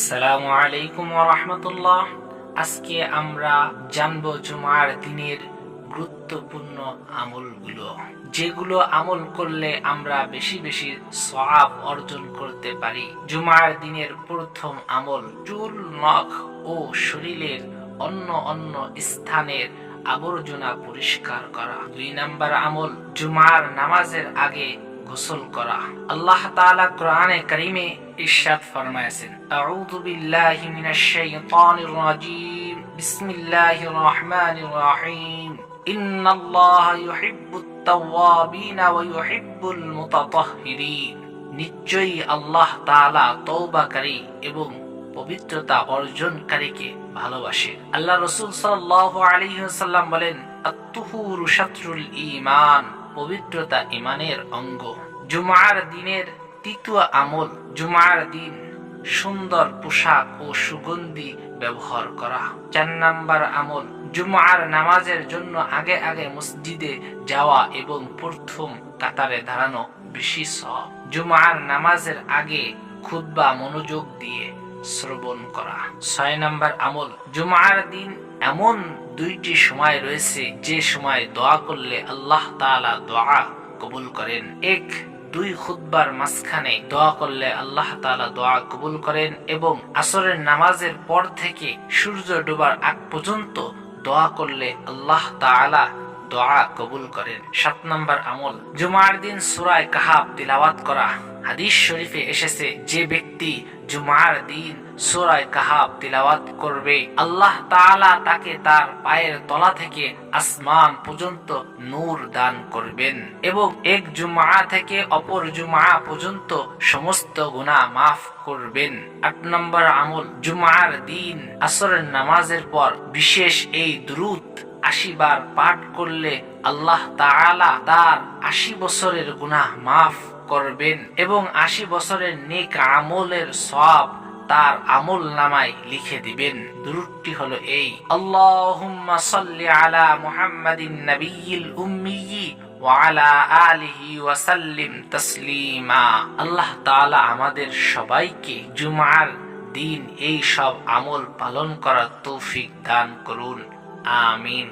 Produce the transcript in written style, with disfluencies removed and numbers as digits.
আসসালামু আলাইকুম ওয়া রাহমাতুল্লাহ। আজকে আমরা জানবো জুমার দিনের গুরুত্বপূর্ণ আমলগুলো, যেগুলো আমল করলে আমরা বেশি বেশি সওয়াব অর্জন করতে পারি। জুমার দিনের প্রথম আমল চুল, নখ ও শরীরের অন্য স্থানের আবর্জনা পরিষ্কার করা। 2 নাম্বার আমল জুমার নামাজের আগে গোসল করা। আল্লাহ তাআলা কোরআনে কারীমে ইরশাদ ফরমায়েছেন, আউযু বিল্লাহি মিনাশ শাইতানির রাজীম, বিসমিল্লাহির রহমানির রহিম, ইন্নাল্লাহা ইউহিব্বুত তাওয়াবিন ওয়া ইউহিব্বুল মুতাতাহহিরিন। নিশ্চয়ই আল্লাহ তাআলা তওবাকারী এবং পবিত্রতা অর্জনকারীকে ভালোবাসেন। আল্লাহ রাসূল সাল্লাল্লাহু আলাইহি ওয়াসাল্লাম বলেন, আত-তুহুরু শাতরুল ঈমান, পবিত্রতা ঈমানের অঙ্গ। জুমার দিনের তৃতীয় আমল জুমার দিন সুন্দর পোশাক ও সুগন্ধি ব্যবহার করা। 4 নাম্বার আমল জুমার নামাজের জন্য আগে আগে মসজিদে যাওয়া এবং প্রথম কাতারে দাঁড়ানো বেশি সওয়াব। জুমার নামাজের আগে খুতবা মনোযোগ দিয়ে শ্রবণ করা। 6 নাম্বার আমল জুমার দিন এমন 2টি সময় রয়েছে যে সময় দোয়া করলে আল্লাহ তাআলা দোয়া কবুল করেন। 1, 2 খুতবার মাঝখানে দোয়া করলে আল্লাহ তাআলা দোয়া কবুল করেন এবং আসরের নামাজের পর থেকে সূর্য ডোবার আগ পর্যন্ত দোয়া করলে আল্লাহ তাআলা দোয়া কবুল করেন। 7 নাম্বার আমল জুমার দিন সূরা কাহাফ তিলাওয়াত করা। হাদিস শরীফে এসেছে, যে ব্যক্তি জুমার দিন সূরা কাহাফ তিলাওয়াত করবে আল্লাহ তাআলা তাকে তার পায়ের তলা থেকে আসমান পর্যন্ত নূর দান করবেন এবং এক জুমআ থেকে অপর জুমআ পর্যন্ত সমস্ত গুনাহ মাফ করবেন। 8 নম্বর আমল জুমার দিন আসরের নামাজের পর বিশেষ এই দুরূদ 80 বার পাঠ করলে আল্লাহ তাআলা তার 80 বছরের গুনাহ মাফ করবেন এবং 80 বছরের নেক আমলের সওয়াব তার আমল নামায় লিখে দিবেন। দুরূদটি হলো এই, আল্লাহুম্মা সাল্লি আলা মুহাম্মাদিন নাবিয়্যিল উম্মিয়্যি ওয়া আলা আলিহি ওয়া সাল্লিম তাসলিমা। আল্লাহ তাআলা আমাদের সবাইকে জুমার দিন এই সব আমল পালন করার তৌফিক দান করুন। আমিন।